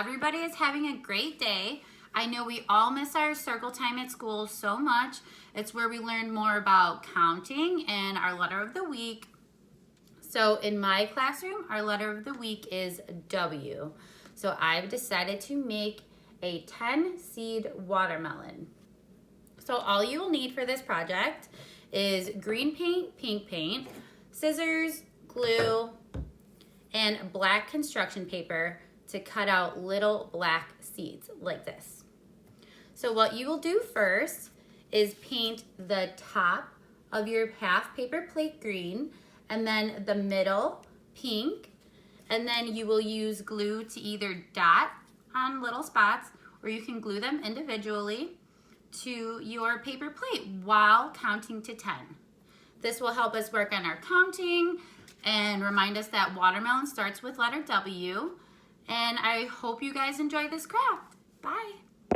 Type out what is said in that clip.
everybody is having a great day. I know we all miss our circle time at school so much. It's where we learn more about counting and our letter of the week. So in my classroom, our letter of the week is W. So I've decided to make a 10-seed watermelon. So all you will need for this project is green paint, pink paint, scissors, glue, and black construction paper to cut out little black seeds like this. So what you will do first is paint the top of your half paper plate green, and then the middle pink, and then you will use glue to either dot on little spots, or you can glue them individually to your paper plate while counting to 10. This will help us work on our counting and remind us that watermelon starts with letter W. And I hope you guys enjoy this craft. Bye.